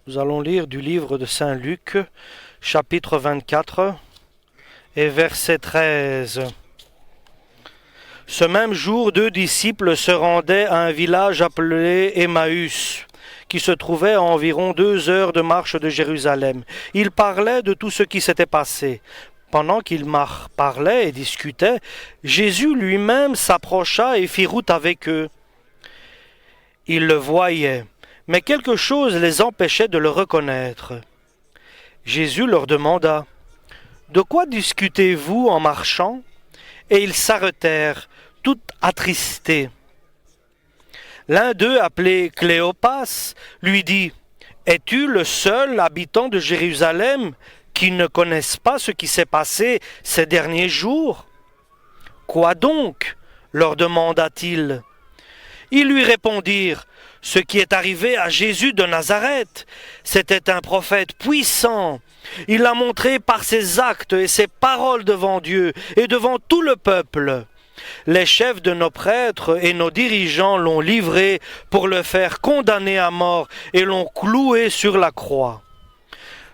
Nous allons lire du livre de Saint Luc, chapitre 24 et verset 13. Ce même jour, 2 disciples se rendaient à un village appelé Emmaüs, qui se trouvait à environ 2 heures de marche de Jérusalem. Ils parlaient de tout ce qui s'était passé. Pendant qu'ils parlaient et discutaient, Jésus lui-même s'approcha et fit route avec eux. Ils le voyaient, mais quelque chose les empêchait de le reconnaître. Jésus leur demanda : « De quoi discutez-vous en marchant ?» Et ils s'arrêtèrent, tout attristés. L'un d'eux, appelé Cléopas, lui dit : « Es-tu le seul habitant de Jérusalem qui ne connaisse pas ce qui s'est passé ces derniers jours ? » « Quoi donc ? Leur demanda-t-il. Ils lui répondirent : « Ce qui est arrivé à Jésus de Nazareth, c'était un prophète puissant. Il l'a montré par ses actes et ses paroles devant Dieu et devant tout le peuple. Les chefs de nos prêtres et nos dirigeants l'ont livré pour le faire condamner à mort et l'ont cloué sur la croix.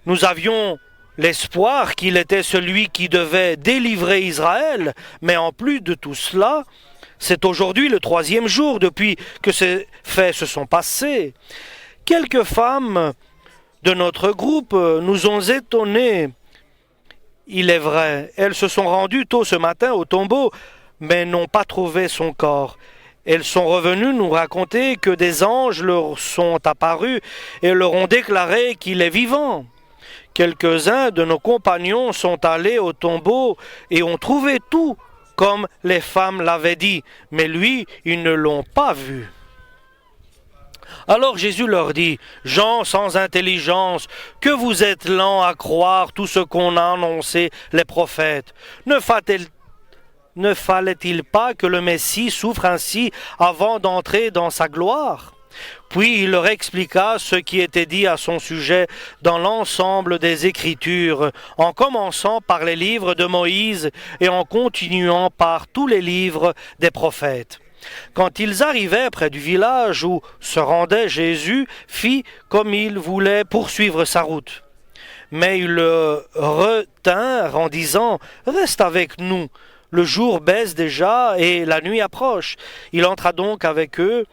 Nous avions l'espoir qu'il était celui qui devait délivrer Israël, mais en plus de tout cela, c'est aujourd'hui le 3e jour depuis que ces faits se sont passés. Quelques femmes de notre groupe nous ont étonnés. Il est vrai, elles se sont rendues tôt ce matin au tombeau, mais n'ont pas trouvé son corps. Elles sont revenues nous raconter que des anges leur sont apparus et leur ont déclaré qu'il est vivant. Quelques-uns de nos compagnons sont allés au tombeau et ont trouvé tout, comme les femmes l'avaient dit, mais lui, ils ne l'ont pas vu. » Alors Jésus leur dit : « Gens sans intelligence, que vous êtes lents à croire tout ce qu'ont annoncé les prophètes. Ne fallait-il pas que le Messie souffre ainsi avant d'entrer dans sa gloire ? » Puis il leur expliqua ce qui était dit à son sujet dans l'ensemble des Écritures, en commençant par les livres de Moïse et en continuant par tous les livres des prophètes. Quand ils arrivaient près du village où se rendait Jésus, fit comme il voulait poursuivre sa route. Mais ils le retinrent en disant : « Reste avec nous, le jour baisse déjà et la nuit approche. » Il entra donc avec eux.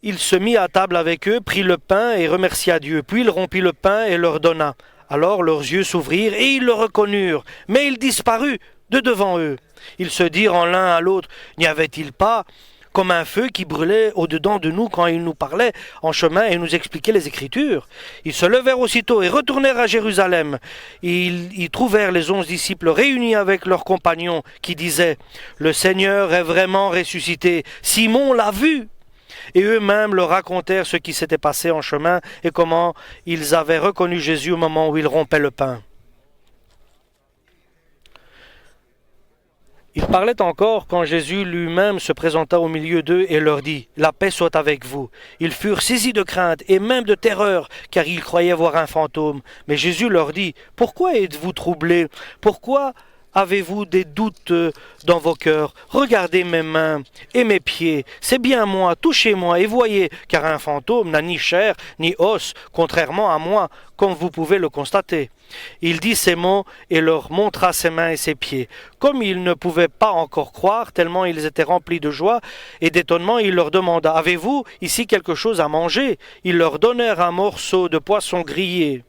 Il se mit à table avec eux, prit le pain et remercia Dieu. Puis il rompit le pain et leur donna. Alors leurs yeux s'ouvrirent et ils le reconnurent, mais il disparut de devant eux. Ils se dirent en l'un à l'autre : n'y avait-il pas comme un feu qui brûlait au-dedans de nous quand il nous parlait en chemin et nous expliquait les Écritures ? Ils se levèrent aussitôt et retournèrent à Jérusalem. Ils y trouvèrent les 11 disciples réunis avec leurs compagnons qui disaient : le Seigneur est vraiment ressuscité. Simon l'a vu. Et eux-mêmes leur racontèrent ce qui s'était passé en chemin et comment ils avaient reconnu Jésus au moment où il rompait le pain. Ils parlaient encore quand Jésus lui-même se présenta au milieu d'eux et leur dit : « La paix soit avec vous. » Ils furent saisis de crainte et même de terreur, car ils croyaient voir un fantôme. Mais Jésus leur dit : « Pourquoi êtes-vous troublés ? Pourquoi avez-vous des doutes dans vos cœurs ? Regardez mes mains et mes pieds, c'est bien moi, touchez-moi et voyez, car un fantôme n'a ni chair ni os, contrairement à moi, comme vous pouvez le constater. » Il dit ces mots et leur montra ses mains et ses pieds. Comme ils ne pouvaient pas encore croire, tellement ils étaient remplis de joie et d'étonnement, il leur demanda : « Avez-vous ici quelque chose à manger ? » Ils leur donnèrent un morceau de poisson grillé.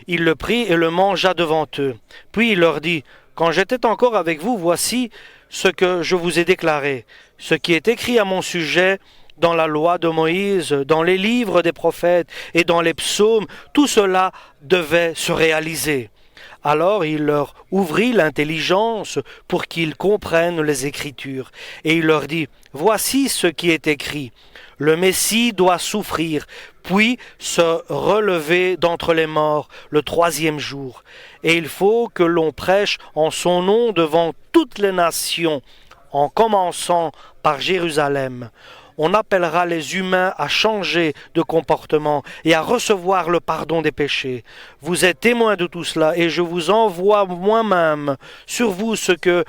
Il le prit et le mangea devant eux. Puis il leur dit : « Quand j'étais encore avec vous, voici ce que je vous ai déclaré, ce qui est écrit à mon sujet dans la loi de Moïse, dans les livres des prophètes et dans les psaumes, tout cela devait se réaliser. » Alors il leur ouvrit l'intelligence pour qu'ils comprennent les Écritures. Et il leur dit : « Voici ce qui est écrit. Le Messie doit souffrir, puis se relever d'entre les morts le 3e jour. Et il faut que l'on prêche en son nom devant toutes les nations, en commençant par Jérusalem. On appellera les humains à changer de comportement et à recevoir le pardon des péchés. Vous êtes témoins de tout cela et je vous envoie moi-même sur vous ce que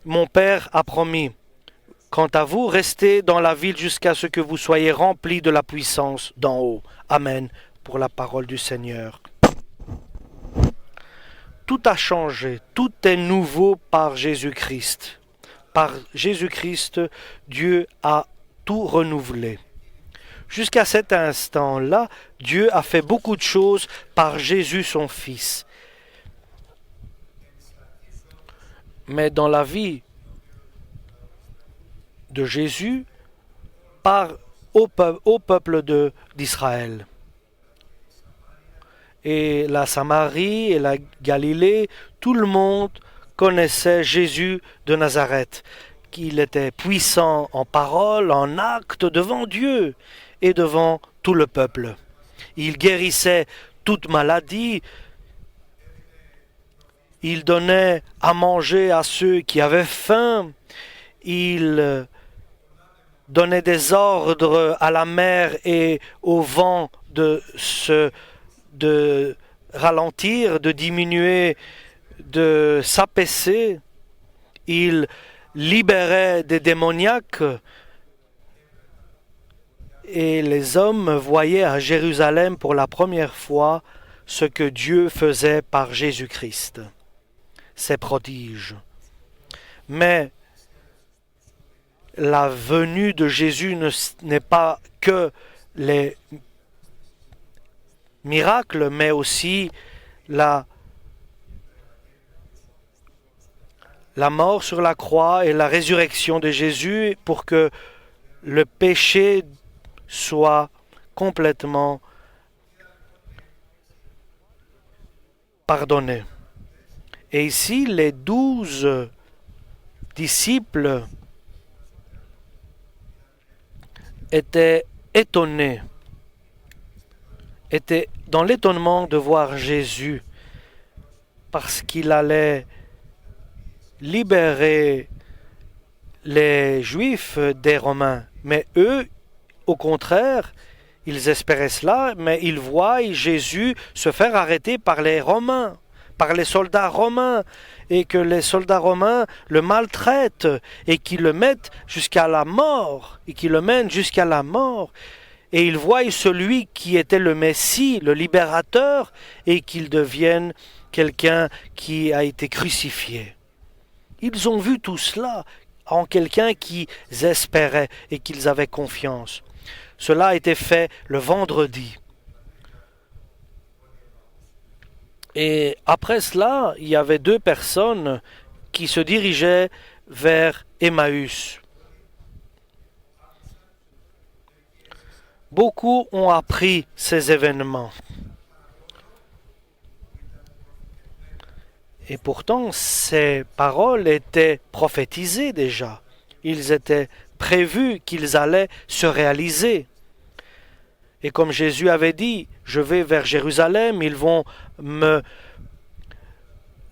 mon Père a promis. Quant à vous, restez dans la ville jusqu'à ce que vous soyez remplis de la puissance d'en haut. Amen. pour la parole du Seigneur. Tout a changé, tout est nouveau par Jésus-Christ. Par Jésus-Christ, Dieu a tout renouvelé. Jusqu'à cet instant-là, Dieu a fait beaucoup de choses par Jésus son Fils. Mais dans la vie de Jésus, au peuple d'Israël. Et la Samarie et la Galilée, tout le monde connaissait Jésus de Nazareth, qu'il était puissant en parole, en acte devant Dieu et devant tout le peuple. Il guérissait toute maladie, il donnait à manger à ceux qui avaient faim, il donnait des ordres à la mer et au vent de ralentir, de diminuer, de s'apaiser. Il libérait des démoniaques et les hommes voyaient à Jérusalem pour la première fois ce que Dieu faisait par Jésus-Christ, ses prodiges. Mais la venue de Jésus n'est pas que les miracles, mais aussi la mort sur la croix et la résurrection de Jésus pour que le péché soit complètement pardonné. Et ici, les 12 disciples étaient étonnés, étaient dans l'étonnement de voir Jésus, parce qu'il allait libérer les Juifs des Romains. Mais eux, au contraire, ils espéraient cela, mais ils voient Jésus se faire arrêter par les Romains, par les soldats romains, et que les soldats romains le maltraitent et qu'ils le mettent jusqu'à la mort, et qu'ils le mènent jusqu'à la mort. Et ils voient celui qui était le Messie, le libérateur, et qu'il devienne quelqu'un qui a été crucifié. Ils ont vu tout cela en quelqu'un qu'ils espéraient et qu'ils avaient confiance. Cela a été fait le vendredi. Et après cela, il y avait 2 personnes qui se dirigeaient vers Emmaüs. Beaucoup ont appris ces événements. Et pourtant, ces paroles étaient prophétisées déjà. Ils étaient prévus qu'ils allaient se réaliser. Et comme Jésus avait dit, je vais vers Jérusalem, ils vont me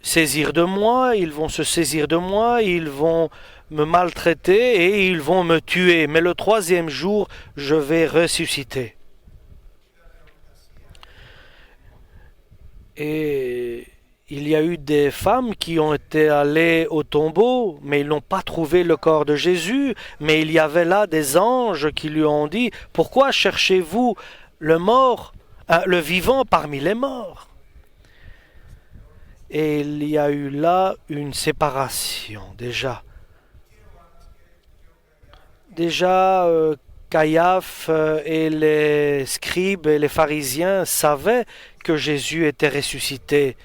saisir de moi, ils vont se saisir de moi, ils vont me maltraiter et ils vont me tuer. Mais le 3e jour, je vais ressusciter. Et il y a eu des femmes qui ont été allées au tombeau, mais ils n'ont pas trouvé le corps de Jésus. Mais il y avait là des anges qui lui ont dit, « Pourquoi cherchez-vous le vivant parmi les morts ?» Et il y a eu là une séparation déjà. Caïaphe et les scribes et les pharisiens savaient que Jésus était ressuscité,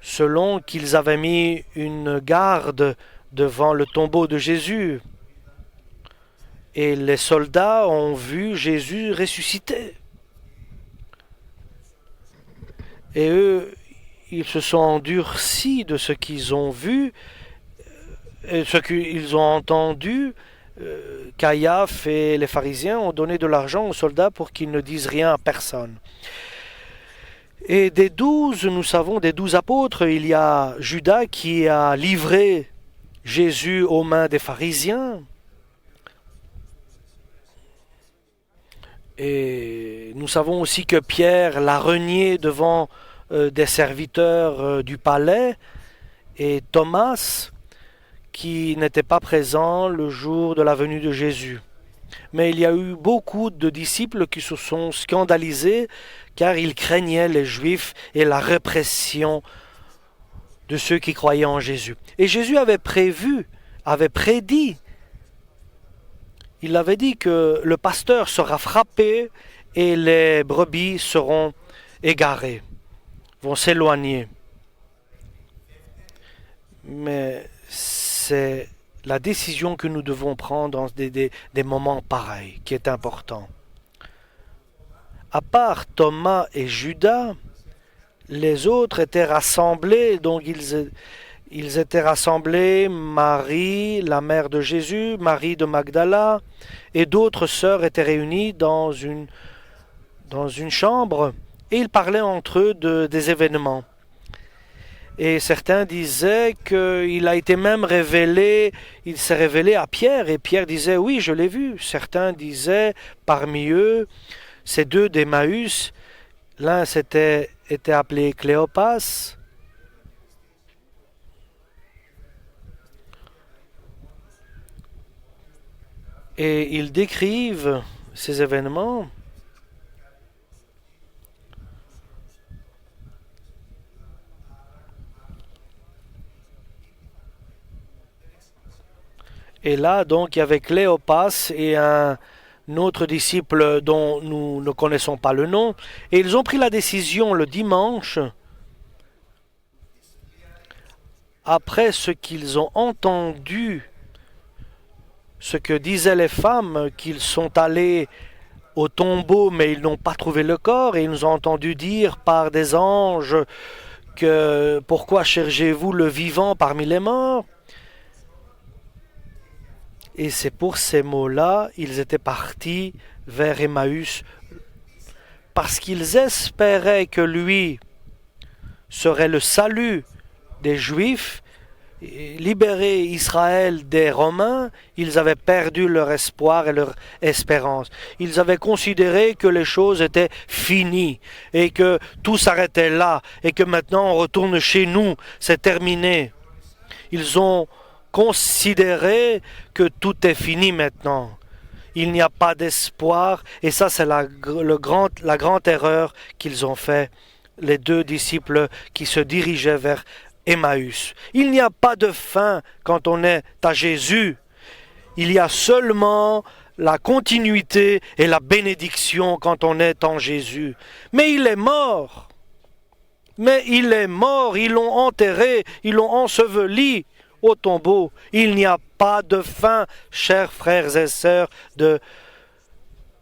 selon qu'ils avaient mis une garde devant le tombeau de Jésus. Et les soldats ont vu Jésus ressuscité. Et eux, ils se sont endurcis de ce qu'ils ont vu, et ce qu'ils ont entendu. Caïaphe et les pharisiens ont donné de l'argent aux soldats pour qu'ils ne disent rien à personne. Et des 12, nous savons, des 12 apôtres, il y a Judas qui a livré Jésus aux mains des pharisiens. Et nous savons aussi que Pierre l'a renié devant des serviteurs du palais, et Thomas qui n'était pas présent le jour de la venue de Jésus. Mais il y a eu beaucoup de disciples qui se sont scandalisés car ils craignaient les Juifs et la répression de ceux qui croyaient en Jésus. Et Jésus avait prédit, il avait dit que le pasteur sera frappé et les brebis seront égarées, vont s'éloigner. Mais c'est la décision que nous devons prendre dans des moments pareils qui est important. À part Thomas et Judas, les autres étaient rassemblés, donc ils étaient rassemblés, Marie, la mère de Jésus, Marie de Magdala, et d'autres sœurs étaient réunies dans une chambre, et ils parlaient entre eux des événements. Et certains disaient qu'il a été même révélé, il s'est révélé à Pierre, et Pierre disait, oui, je l'ai vu. Certains disaient, parmi eux, ces deux d'Emmaüs, l'un était appelé Cléopas, et ils décrivent ces événements. Et là, donc, il y avait Cléopas et un autre disciple dont nous ne connaissons pas le nom. Et ils ont pris la décision le dimanche, après ce qu'ils ont entendu, ce que disaient les femmes, qu'ils sont allés au tombeau, mais ils n'ont pas trouvé le corps, et ils nous ont entendu dire par des anges que « Pourquoi cherchez-vous le vivant parmi les morts ?» Et c'est pour ces mots-là, ils étaient partis vers Emmaüs, parce qu'ils espéraient que lui serait le salut des Juifs, libérer Israël des Romains. Ils avaient perdu leur espoir et leur espérance. Ils avaient considéré que les choses étaient finies et que tout s'arrêtait là et que maintenant on retourne chez nous, c'est terminé. Ils ont considéré que tout est fini maintenant. Il n'y a pas d'espoir, et ça c'est la grande erreur qu'ils ont fait, les deux disciples qui se dirigeaient vers Emmaüs. Il n'y a pas de fin quand on est à Jésus. Il y a seulement la continuité et la bénédiction quand on est en Jésus. Mais il est mort. Ils l'ont enterré, ils l'ont enseveli au tombeau. Il n'y a pas de fin, chers frères et sœurs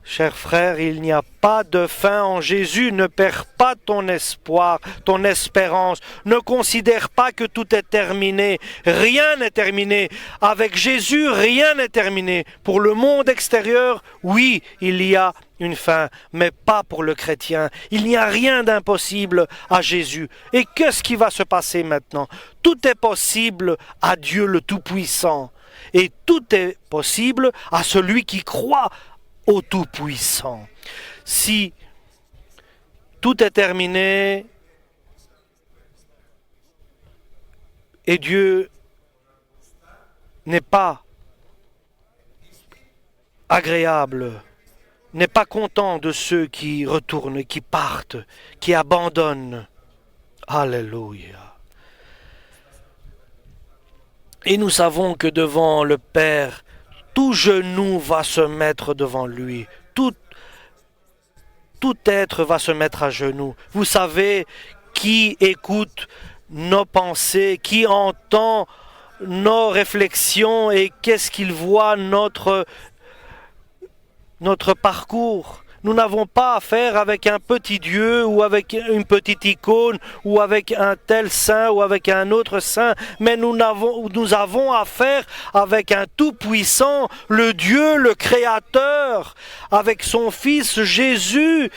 Chers frères, il n'y a pas de fin en Jésus. Ne perds pas ton espoir, ton espérance. Ne considère pas que tout est terminé. Rien n'est terminé. Avec Jésus, rien n'est terminé. Pour le monde extérieur, oui, il y a une fin, mais pas pour le chrétien. Il n'y a rien d'impossible à Jésus. Et qu'est-ce qui va se passer maintenant? Tout est possible à Dieu le Tout-Puissant. Et tout est possible à celui qui croit au Tout-Puissant. Si tout est terminé et Dieu n'est pas agréable, n'est pas content de ceux qui retournent, qui partent, qui abandonnent. Alléluia. Et nous savons que devant le Père, tout genou va se mettre devant lui. Tout être va se mettre à genoux. Vous savez qui écoute nos pensées, qui entend nos réflexions et qu'est-ce qu'il voit notre parcours. Nous n'avons pas affaire avec un petit Dieu ou avec une petite icône ou avec un tel saint ou avec un autre saint, mais nous avons affaire avec un tout-puissant, le Dieu, le Créateur, avec son Fils Jésus,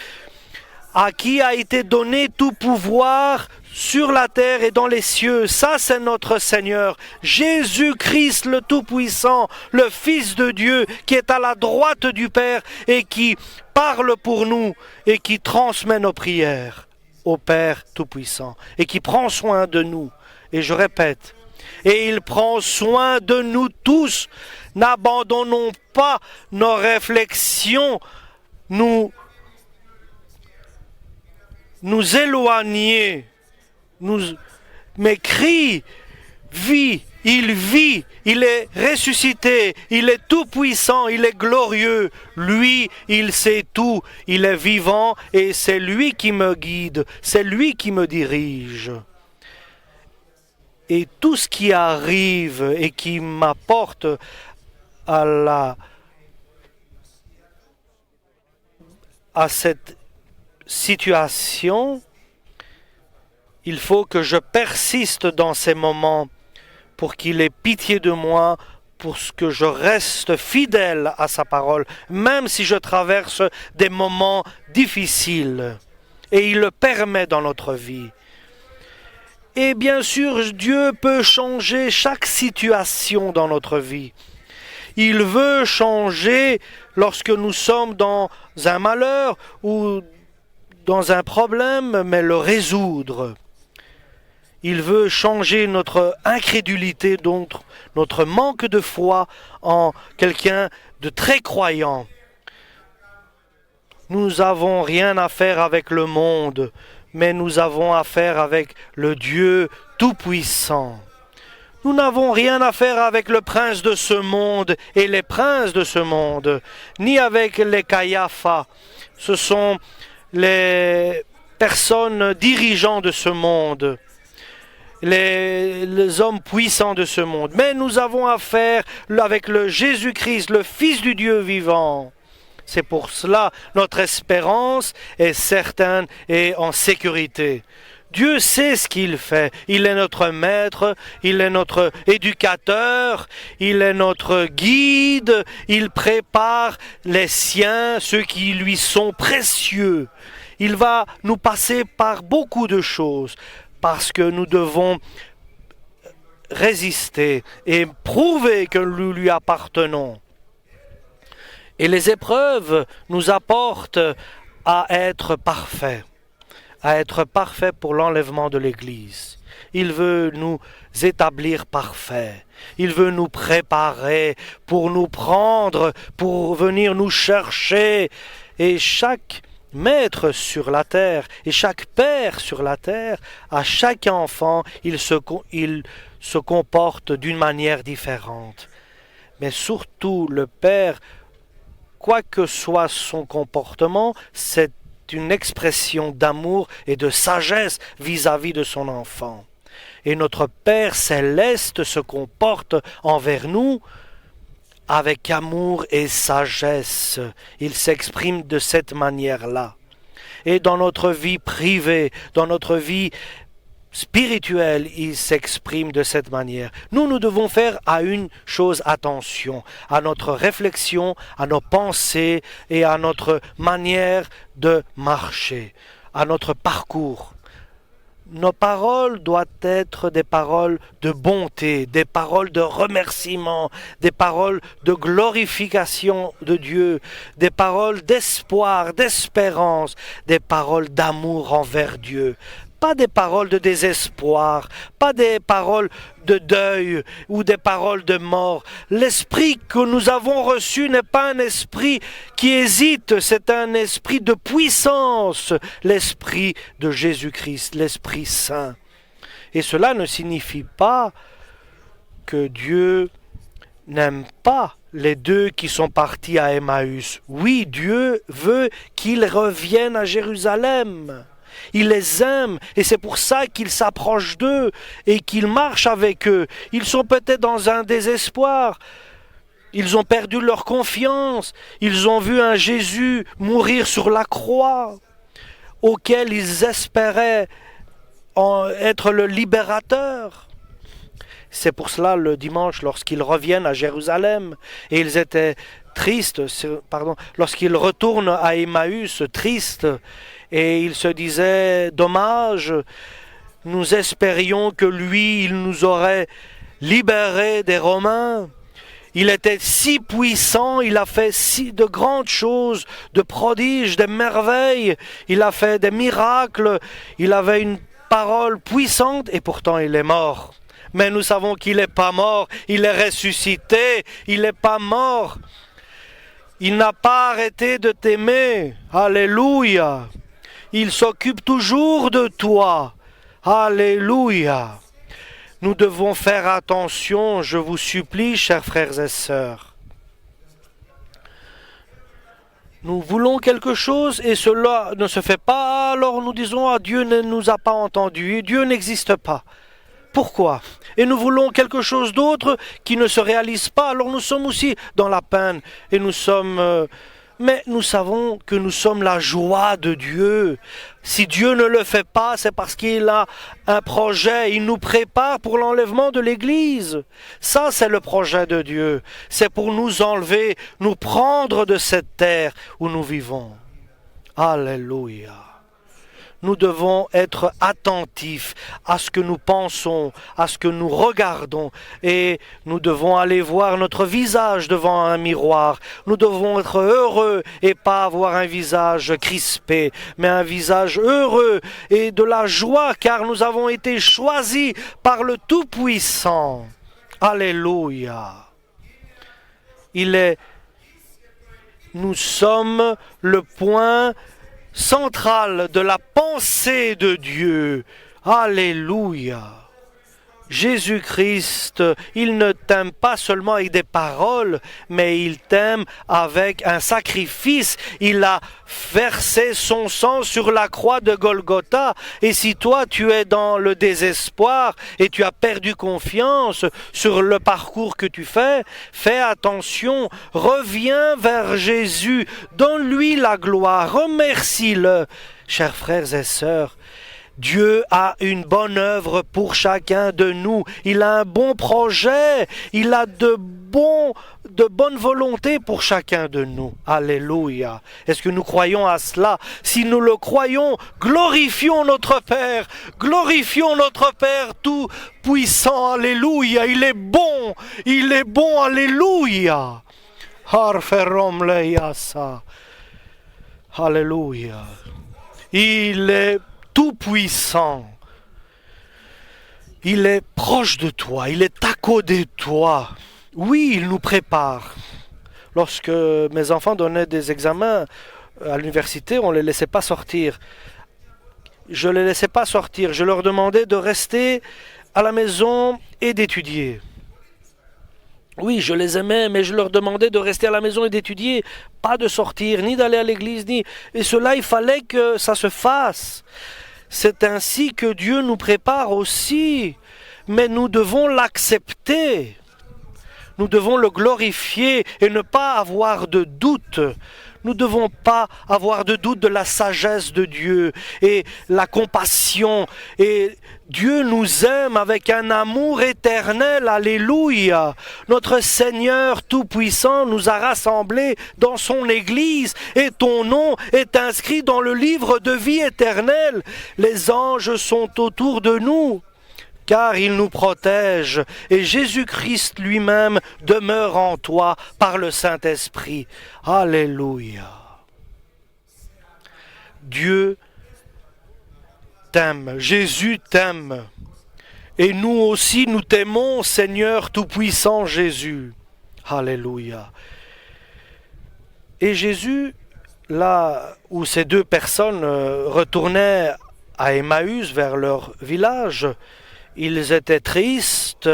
à qui a été donné tout pouvoir sur la terre et dans les cieux. Ça, c'est notre Seigneur, Jésus-Christ le Tout-Puissant, le Fils de Dieu, qui est à la droite du Père et qui parle pour nous et qui transmet nos prières au Père Tout-Puissant et qui prend soin de nous. Et je répète, et il prend soin de nous tous, N'abandonnons pas nos réflexions, nous éloigner, mais Christ vit, il est ressuscité, il est tout puissant, il est glorieux. Lui, il sait tout, il est vivant et c'est lui qui me guide, c'est lui qui me dirige. Et tout ce qui arrive et qui m'apporte à cette situation, il faut que je persiste dans ces moments pour qu'il ait pitié de moi, pour que je reste fidèle à sa parole, même si je traverse des moments difficiles. Et il le permet dans notre vie. Et bien sûr, Dieu peut changer chaque situation dans notre vie. Il veut changer lorsque nous sommes dans un malheur ou dans un problème, mais le résoudre. Il veut changer notre incrédulité, donc notre manque de foi en quelqu'un de très croyant. Nous n'avons rien à faire avec le monde, mais nous avons affaire avec le Dieu Tout-Puissant. Nous n'avons rien à faire avec le prince de ce monde et les princes de ce monde, ni avec les Caiaphas. Ce sont les personnes dirigeants de ce monde. Les hommes puissants de ce monde. Mais nous avons affaire avec le Jésus-Christ, le Fils du Dieu vivant. C'est pour cela notre espérance est certaine et en sécurité. Dieu sait ce qu'il fait. Il est notre maître, il est notre éducateur, il est notre guide, il prépare les siens, ceux qui lui sont précieux. Il va nous passer par beaucoup de choses. Parce que nous devons résister et prouver que nous lui appartenons. Et les épreuves nous apportent à être parfaits pour l'enlèvement de l'Église. Il veut nous établir parfaits. Il veut nous préparer pour nous prendre, pour venir nous chercher. Et chaque maître sur la terre et chaque père sur la terre, à chaque enfant, il se comporte d'une manière différente. Mais surtout, le père, quoi que soit son comportement, c'est une expression d'amour et de sagesse vis-à-vis de son enfant. Et notre Père céleste se comporte envers nous avec amour et sagesse. Il s'exprime de cette manière-là. Et dans notre vie privée, dans notre vie spirituelle, il s'exprime de cette manière. Nous devons faire à une chose attention, à notre réflexion, à nos pensées et à notre manière de marcher, à notre parcours. Nos paroles doivent être des paroles de bonté, des paroles de remerciement, des paroles de glorification de Dieu, des paroles d'espoir, d'espérance, des paroles d'amour envers Dieu. Pas des paroles de désespoir, pas des paroles de deuil ou des paroles de mort. L'esprit que nous avons reçu n'est pas un esprit qui hésite, c'est un esprit de puissance, l'esprit de Jésus-Christ, l'Esprit Saint. Et cela ne signifie pas que Dieu n'aime pas les deux qui sont partis à Emmaüs. Oui, Dieu veut qu'ils reviennent à Jérusalem. Il les aime et c'est pour ça qu'il s'approche d'eux et qu'il marche avec eux. Ils sont peut-être dans un désespoir. Ils ont perdu leur confiance. Ils ont vu un Jésus mourir sur la croix auquel ils espéraient être le libérateur. C'est pour cela le dimanche, lorsqu'ils reviennent à Jérusalem, et ils étaient tristes, lorsqu'ils retournent à Emmaüs, tristes, et ils se disaient, dommage, nous espérions que lui, il nous aurait libérés des Romains. Il était si puissant, il a fait si de grandes choses, de prodiges, de merveilles, il a fait des miracles, il avait une parole puissante, et pourtant il est mort. mais nous savons qu'il n'est pas mort, il est ressuscité, il n'est pas mort. Il n'a pas arrêté de t'aimer. Alléluia. Il s'occupe toujours de toi. Alléluia. Nous devons faire attention, je vous supplie, chers frères et sœurs. Nous voulons quelque chose et cela ne se fait pas, alors nous disons, ah, Dieu ne nous a pas entendus, et Dieu n'existe pas. Pourquoi? Et nous voulons quelque chose d'autre qui ne se réalise pas, alors nous sommes aussi dans la peine, et nous sommes... mais nous savons que nous sommes la joie de Dieu. Si Dieu ne le fait pas, c'est parce qu'il a un projet. Il nous prépare pour l'enlèvement de l'Église. Ça, c'est le projet de Dieu. C'est pour nous enlever, nous prendre de cette terre où nous vivons. Alléluia. Nous devons être attentifs à ce que nous pensons, à ce que nous regardons, et nous devons aller voir notre visage devant un miroir. Nous devons être heureux et pas avoir un visage crispé, mais un visage heureux et de la joie, car nous avons été choisis par le Tout-Puissant. Alléluia. Nous sommes le point centrale de la pensée de Dieu. Alléluia. Jésus-Christ, il ne t'aime pas seulement avec des paroles, mais il t'aime avec un sacrifice. Il a versé son sang sur la croix de Golgotha. Et si toi, tu es dans le désespoir et tu as perdu confiance sur le parcours que tu fais, fais attention, reviens vers Jésus, donne-lui la gloire, remercie-le. Chers frères et sœurs, Dieu a une bonne œuvre pour chacun de nous. Il a un bon projet. Il a de bonnes volontés pour chacun de nous. Alléluia. Est-ce que nous croyons à cela? Si nous le croyons, glorifions notre Père. Glorifions notre Père tout puissant. Alléluia. Il est bon. Il est bon. Alléluia. Alléluia. Il est tout puissant. Il est proche de toi, il est à côté de toi. Oui, il nous prépare. Lorsque mes enfants donnaient des examens à l'université, on ne les laissait pas sortir. Je ne les laissais pas sortir. Je leur demandais de rester à la maison et d'étudier. Oui, je les aimais, mais je leur demandais de rester à la maison et d'étudier, pas de sortir, ni d'aller à l'église, ni... Et cela, il fallait que ça se fasse. C'est ainsi que Dieu nous prépare aussi, mais nous devons l'accepter. Nous devons le glorifier et ne pas avoir de doute. Nous ne devons pas avoir de doute de la sagesse de Dieu et la compassion. Et Dieu nous aime avec un amour éternel. Alléluia. Notre Seigneur Tout-Puissant nous a rassemblés dans son Église et ton nom est inscrit dans le livre de vie éternelle. Les anges sont autour de nous, car il nous protège, et Jésus-Christ lui-même demeure en toi par le Saint-Esprit. Alléluia. Dieu t'aime, Jésus t'aime, et nous aussi nous t'aimons, Seigneur Tout-Puissant Jésus. Alléluia. Et Jésus, là où ces deux personnes retournaient à Emmaüs vers leur village, ils étaient tristes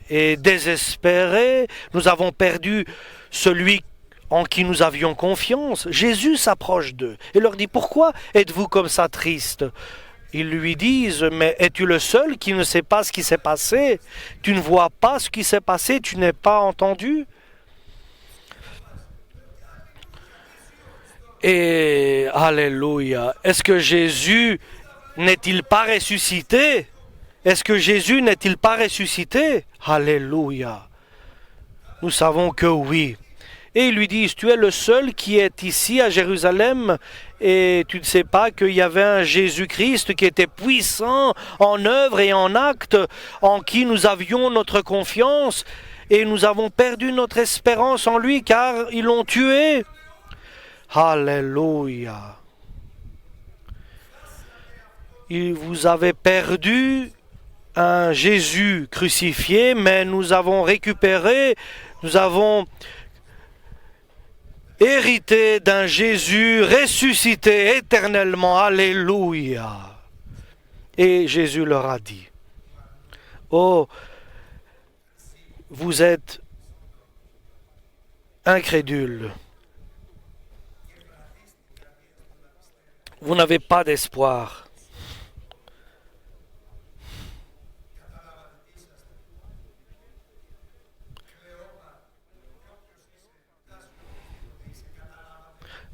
et désespérés. Nous avons perdu celui en qui nous avions confiance. Jésus s'approche d'eux et leur dit: pourquoi êtes-vous comme ça triste? Ils lui disent: mais es-tu le seul qui ne sait pas ce qui s'est passé? Tu ne vois pas ce qui s'est passé? Tu n'es pas entendu? Et alléluia, est-ce que Jésus n'est-il pas ressuscité? Est-ce que Jésus n'est-il pas ressuscité? Alléluia. Nous savons que oui. Et ils lui disent: tu es le seul qui est ici à Jérusalem et tu ne sais pas qu'il y avait un Jésus-Christ qui était puissant en œuvre et en acte, en qui nous avions notre confiance, et nous avons perdu notre espérance en lui car ils l'ont tué. Alléluia. Vous avez perdu un Jésus crucifié, mais nous avons récupéré, nous avons hérité d'un Jésus ressuscité éternellement. Alléluia. Et Jésus leur a dit, oh, vous êtes incrédules. Vous n'avez pas d'espoir.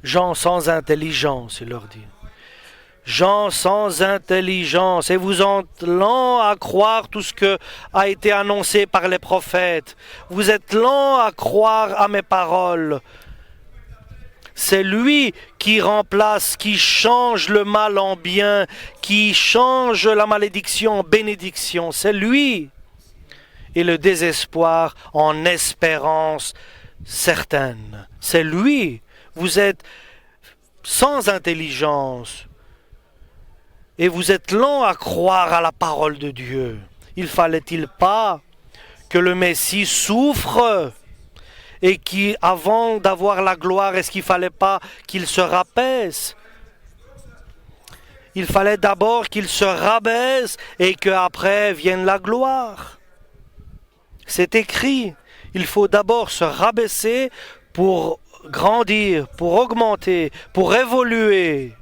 Gens sans intelligence, il leur dit. Gens sans intelligence, et vous êtes lents à croire tout ce que a été annoncé par les prophètes. Vous êtes lents à croire à mes paroles. C'est lui qui remplace, qui change le mal en bien, qui change la malédiction en bénédiction. C'est lui. Et le désespoir en espérance certaine. C'est lui. Vous êtes sans intelligence et vous êtes lents à croire à la parole de Dieu. Il fallait-il pas que le Messie souffre et qui, avant d'avoir la gloire, est-ce qu'il ne fallait pas qu'il se rabaisse? Il fallait d'abord qu'il se rabaisse et qu'après vienne la gloire. C'est écrit. Il faut d'abord se rabaisser pour grandir, pour augmenter, pour évoluer.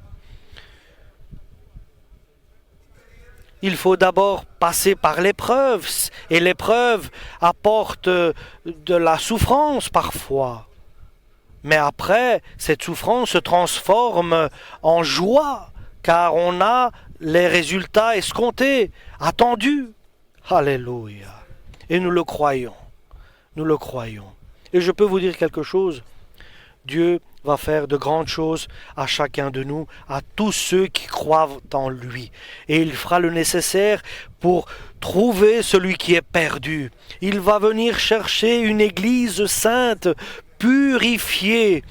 Il faut d'abord passer par l'épreuve, et l'épreuve apporte de la souffrance parfois. Mais après, cette souffrance se transforme en joie, car on a les résultats escomptés, attendus. Alléluia. Et nous le croyons. Nous le croyons. Et je peux vous dire quelque chose. Dieu va faire de grandes choses à chacun de nous, à tous ceux qui croient en lui. Et il fera le nécessaire pour trouver celui qui est perdu. Il va venir chercher une église sainte, purifiée,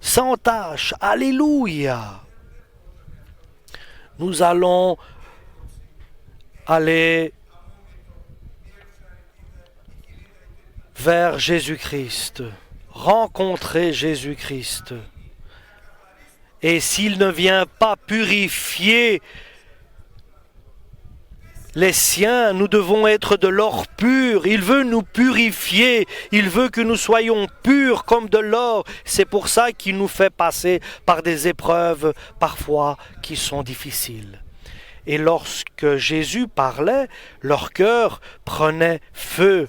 sans tache. Alléluia. Nous allons aller vers Jésus-Christ. Rencontrer Jésus-Christ. Et s'il ne vient pas purifier les siens, nous devons être de l'or pur. Il veut nous purifier. Il veut que nous soyons purs comme de l'or. C'est pour ça qu'il nous fait passer par des épreuves parfois qui sont difficiles. Et lorsque Jésus parlait, leur cœur prenait feu.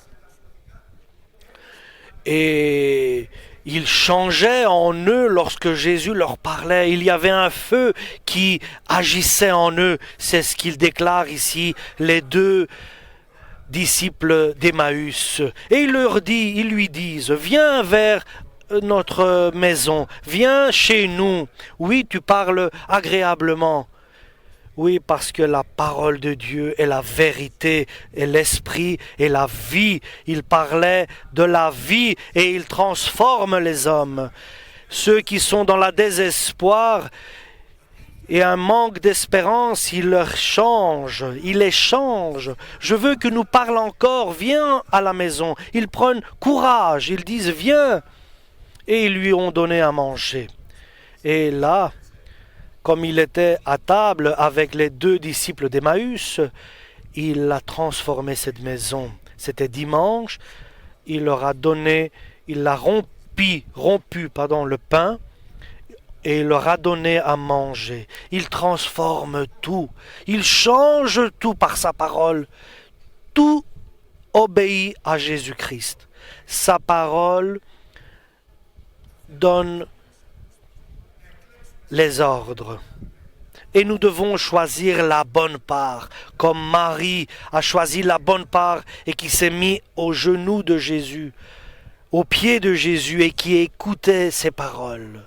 Et ils changeaient en eux lorsque Jésus leur parlait. Il y avait un feu qui agissait en eux. C'est ce qu'il déclare ici, les deux disciples d'Emmaüs. Et ils lui disent, viens vers notre maison, viens chez nous. Oui, tu parles agréablement. Oui, parce que la parole de Dieu est la vérité, et l'esprit et la vie. Il parlait de la vie et il transforme les hommes. Ceux qui sont dans la désespoir et un manque d'espérance, il leur change, il les change. Je veux que nous parlons encore, viens à la maison. Ils prennent courage, ils disent viens. Et ils lui ont donné à manger. Et là, comme il était à table avec les deux disciples d'Emmaüs, il a transformé cette maison. C'était dimanche, il leur a donné, il a rompu le pain et il leur a donné à manger. Il transforme tout, il change tout par sa parole. Tout obéit à Jésus-Christ. Sa parole donne les ordres. Et nous devons choisir la bonne part, comme Marie a choisi la bonne part et qui s'est mis aux genoux de Jésus, aux pieds de Jésus et qui écoutait ses paroles.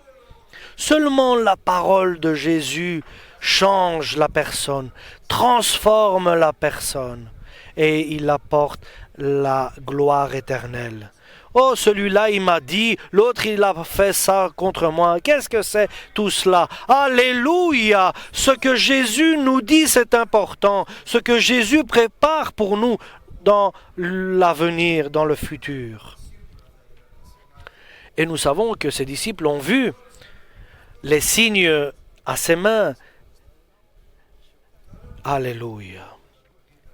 Seulement la parole de Jésus change la personne, transforme la personne et il apporte la gloire éternelle. Oh, celui-là, il m'a dit, l'autre, il a fait ça contre moi. Qu'est-ce que c'est tout cela? Alléluia! Ce que Jésus nous dit, c'est important. Ce que Jésus prépare pour nous dans l'avenir, dans le futur. Et nous savons que ses disciples ont vu les signes à ses mains. Alléluia.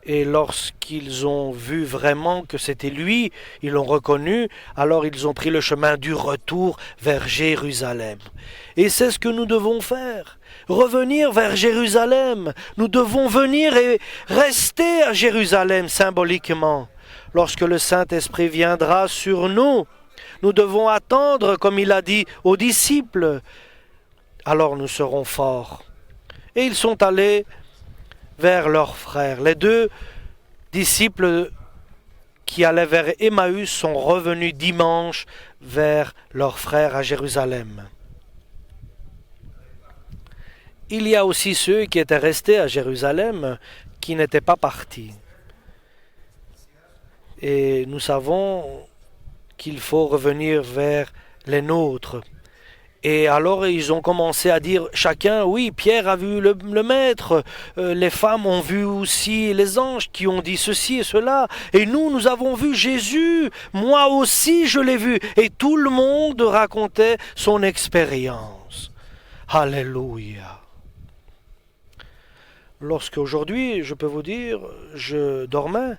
Et lorsqu'ils ont vu vraiment que c'était lui, ils l'ont reconnu, alors ils ont pris le chemin du retour vers Jérusalem. Et c'est ce que nous devons faire, revenir vers Jérusalem. Nous devons venir et rester à Jérusalem symboliquement. Lorsque le Saint-Esprit viendra sur nous, nous devons attendre, comme il a dit aux disciples, alors nous serons forts. Et ils sont allés vers leurs frères. Les deux disciples qui allaient vers Emmaüs sont revenus dimanche vers leurs frères à Jérusalem. Il y a aussi ceux qui étaient restés à Jérusalem qui n'étaient pas partis. Et nous savons qu'il faut revenir vers les nôtres. Et alors ils ont commencé à dire chacun, oui, Pierre a vu le maître, les femmes ont vu aussi les anges qui ont dit ceci et cela, et nous avons vu Jésus, moi aussi je l'ai vu, et tout le monde racontait son expérience. Alléluia. Lorsqu'aujourd'hui, je peux vous dire, je dormais,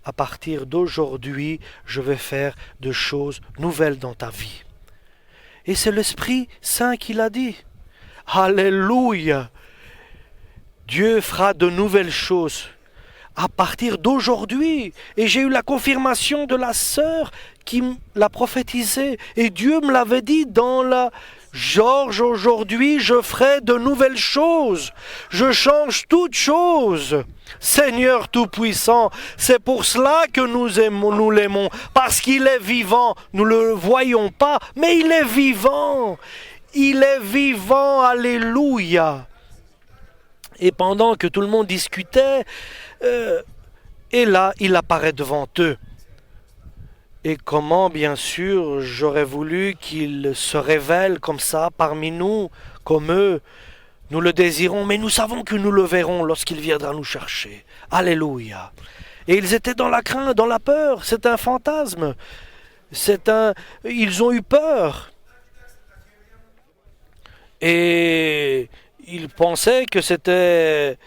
à partir d'aujourd'hui, je vais faire de choses nouvelles dans ta vie. Et c'est l'Esprit Saint qui l'a dit. Alléluia! Dieu fera de nouvelles choses à partir d'aujourd'hui. Et j'ai eu la confirmation de la sœur qui l'a prophétisé. Et Dieu me l'avait dit dans la Georges, aujourd'hui je ferai de nouvelles choses. Je change toutes choses. Seigneur Tout-Puissant, c'est pour cela que nous l'aimons, parce qu'il est vivant. Nous ne le voyons pas, mais il est vivant. Il est vivant, alléluia. Et pendant que tout le monde discutait, et là, il apparaît devant eux. Et comment, bien sûr, j'aurais voulu qu'il se révèle comme ça parmi nous, comme eux. Nous le désirons, mais nous savons que nous le verrons lorsqu'il viendra nous chercher. Alléluia. Et ils étaient dans la crainte, dans la peur. C'est un fantasme. Ils ont eu peur. Et ils pensaient que c'était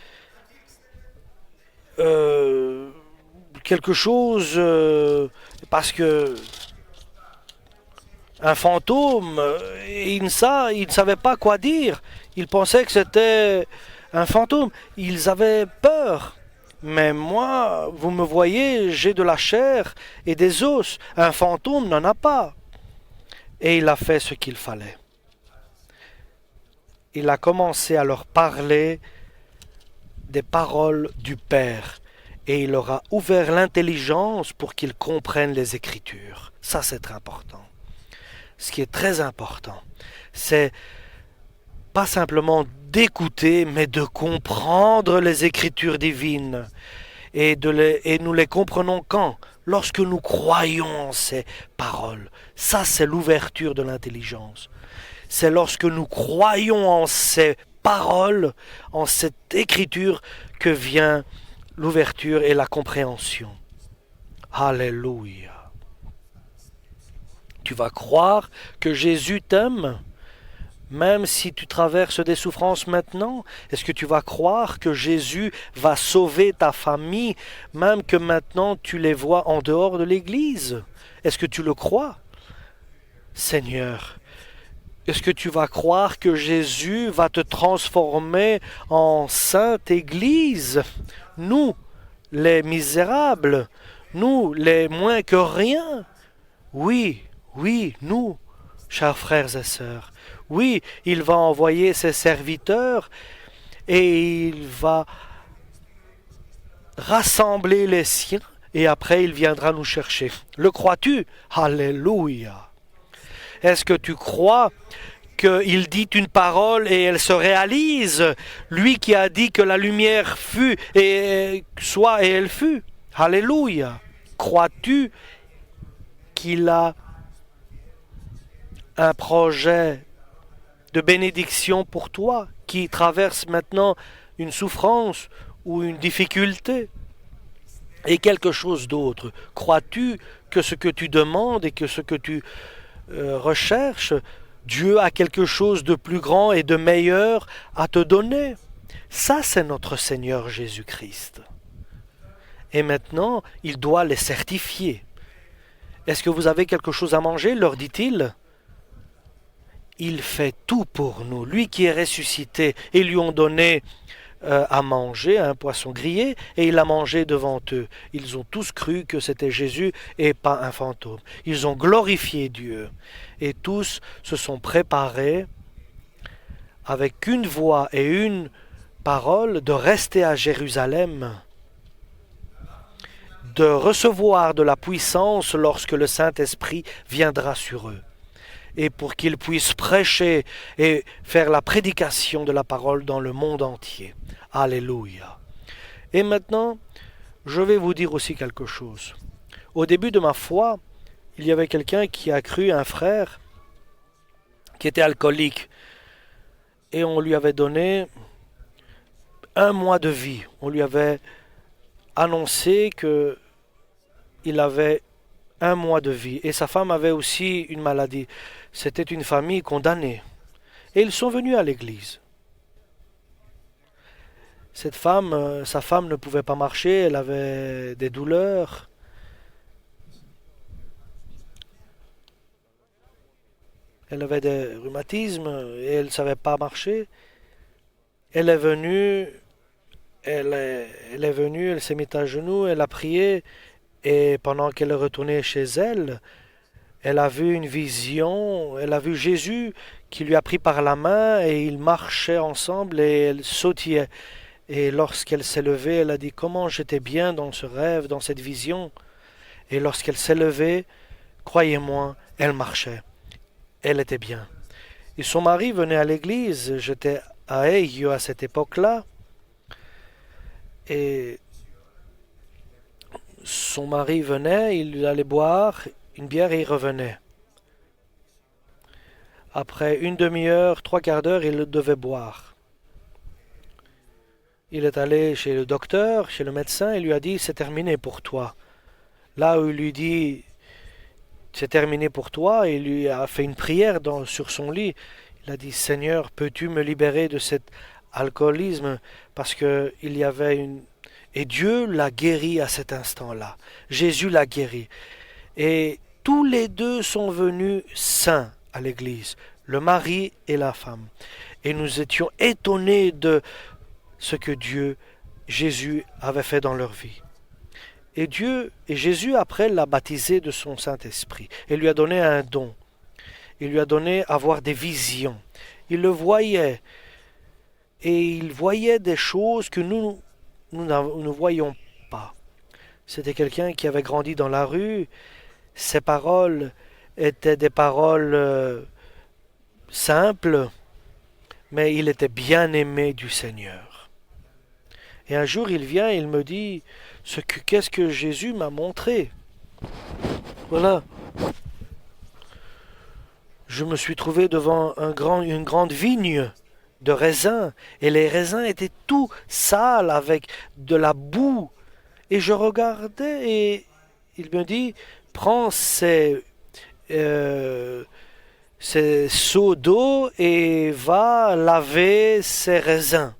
quelque chose, parce que un fantôme, ils ne savaient pas quoi dire. Ils pensaient que c'était un fantôme. Ils avaient peur. Mais moi, vous me voyez, j'ai de la chair et des os. Un fantôme n'en a pas. Et il a fait ce qu'il fallait. Il a commencé à leur parler des paroles du Père. Et il leur a ouvert l'intelligence pour qu'ils comprennent les Écritures. Ça, c'est très important. Ce qui est très important, c'est pas simplement d'écouter, mais de comprendre les Écritures divines. Et nous les comprenons quand? Lorsque nous croyons en ces paroles. Ça, c'est l'ouverture de l'intelligence. C'est lorsque nous croyons en ces paroles, en cette Écriture, que vient l'ouverture et la compréhension. Alléluia. Tu vas croire que Jésus t'aime, même si tu traverses des souffrances maintenant. Est-ce que tu vas croire que Jésus va sauver ta famille, même que maintenant tu les vois en dehors de l'Église? Est-ce que tu le crois, Seigneur? Est-ce que tu vas croire que Jésus va te transformer en sainte Église? Nous, les misérables, nous, les moins que rien. Oui, nous, chers frères et sœurs. Oui, il va envoyer ses serviteurs et il va rassembler les siens et après il viendra nous chercher. Le crois-tu? Alléluia. Est-ce que tu crois qu'il dit une parole et elle se réalise? Lui qui a dit que la lumière fut et soit et elle fut. Alléluia. Crois-tu qu'il a un projet de bénédiction pour toi qui traverse maintenant une souffrance ou une difficulté et quelque chose d'autre? Crois-tu que ce que tu demandes et que ce que tu recherches, Dieu a quelque chose de plus grand et de meilleur à te donner? Ça, c'est notre Seigneur Jésus-Christ. Et maintenant, il doit les certifier. Est-ce que vous avez quelque chose à manger? Leur dit-il. Il fait tout pour nous. Lui qui est ressuscité, ils lui ont donné à manger un poisson grillé et il a mangé devant eux. Ils ont tous cru que c'était Jésus et pas un fantôme. Ils ont glorifié Dieu et tous se sont préparés avec une voix et une parole de rester à Jérusalem, de recevoir de la puissance lorsque le Saint-Esprit viendra sur eux, et pour qu'ils puissent prêcher et faire la prédication de la parole dans le monde entier. Alléluia. Et maintenant, je vais vous dire aussi quelque chose. Au début de ma foi, il y avait quelqu'un qui a cru un frère qui était alcoolique, et on lui avait donné 1 mois de vie. On lui avait annoncé que il avait 1 mois de vie. Et sa femme avait aussi une maladie. C'était une famille condamnée. Et ils sont venus à l'église. Cette femme, sa femme ne pouvait pas marcher, elle avait des douleurs. Elle avait des rhumatismes et elle ne savait pas marcher. Elle est venue, elle s'est mise à genoux, elle a prié. Et pendant qu'elle est retournée chez elle, elle a vu une vision, elle a vu Jésus qui lui a pris par la main et ils marchaient ensemble et elle sautillait. Et lorsqu'elle s'est levée, elle a dit comment j'étais bien dans ce rêve, dans cette vision. Et lorsqu'elle s'est levée, croyez-moi, elle marchait. Elle était bien. Et son mari venait à l'église, j'étais à Eyo à cette époque-là. Et son mari venait, il allait boire une bière et il revenait. Après une demi-heure, 3/4 d'heure, il devait boire. Il est allé chez le docteur, chez le médecin, et lui a dit c'est terminé pour toi. Là où il lui dit c'est terminé pour toi, il lui a fait une prière sur son lit. Il a dit Seigneur, peux-tu me libérer de cet alcoolisme parce que il y avait une... Et Dieu l'a guéri à cet instant-là. Jésus l'a guéri. Et tous les deux sont venus saints à l'église, le mari et la femme. Et nous étions étonnés de ce que Jésus avait fait dans leur vie. Et Jésus après l'a baptisé de son Saint-Esprit et lui a donné un don. Il lui a donné à avoir des visions. Il le voyait et il voyait des choses que nous ne voyons pas. C'était quelqu'un qui avait grandi dans la rue. Ses paroles étaient des paroles simples, mais il était bien aimé du Seigneur. Et un jour, il vient et il me dit qu'est-ce que Jésus m'a montré. Voilà. Je me suis trouvé devant une grande vigne de raisins, et les raisins étaient tout sales avec de la boue. Et je regardais et il me dit, prends ces seaux d'eau et va laver ces raisins.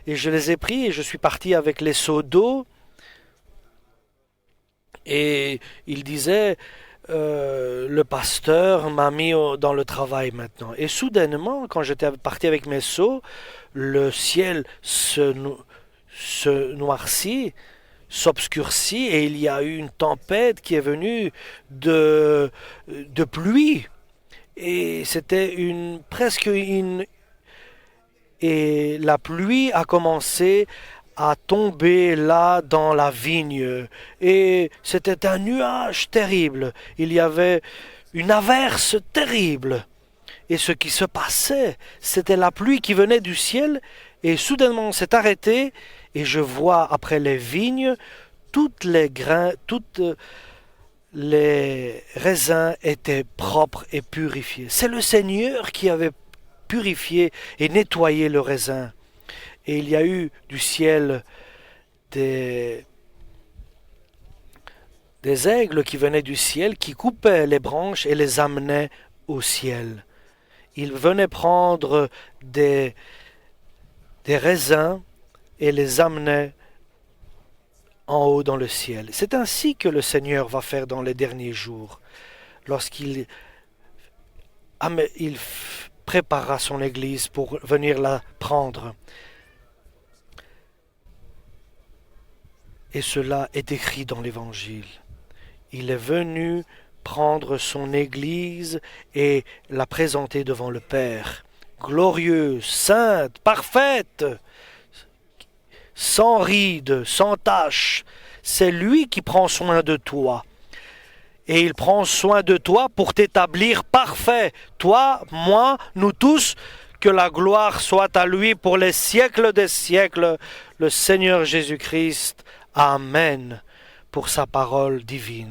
Et je les ai pris et je suis parti avec les seaux d'eau. Et il disait, le pasteur m'a mis dans le travail maintenant. Et soudainement, quand j'étais parti avec mes seaux, le ciel se noircit, s'obscurcit, et il y a eu une tempête qui est venue de pluie. Et c'était presque une... Et la pluie a commencé à tomber là dans la vigne. Et c'était un nuage terrible. Il y avait une averse terrible. Et ce qui se passait, c'était la pluie qui venait du ciel. Et soudainement, on s'est arrêté. Et je vois après les vignes, toutes les grains, toutes les raisins étaient propres et purifiés. C'est le Seigneur qui avait purifié et nettoyé le raisin. Et il y a eu du ciel des aigles qui venaient du ciel, qui coupaient les branches et les amenaient au ciel. Ils venaient prendre des raisins et les amenaient en haut dans le ciel. C'est ainsi que le Seigneur va faire dans les derniers jours, lorsqu'il préparera son Église pour venir la prendre. Et cela est écrit dans l'Évangile. Il est venu prendre son Église et la présenter devant le Père. Glorieuse, sainte, parfaite, sans ride, sans tache. C'est lui qui prend soin de toi. Et il prend soin de toi pour t'établir parfait. Toi, moi, nous tous, que la gloire soit à lui pour les siècles des siècles, le Seigneur Jésus-Christ. Amen, pour sa parole divine.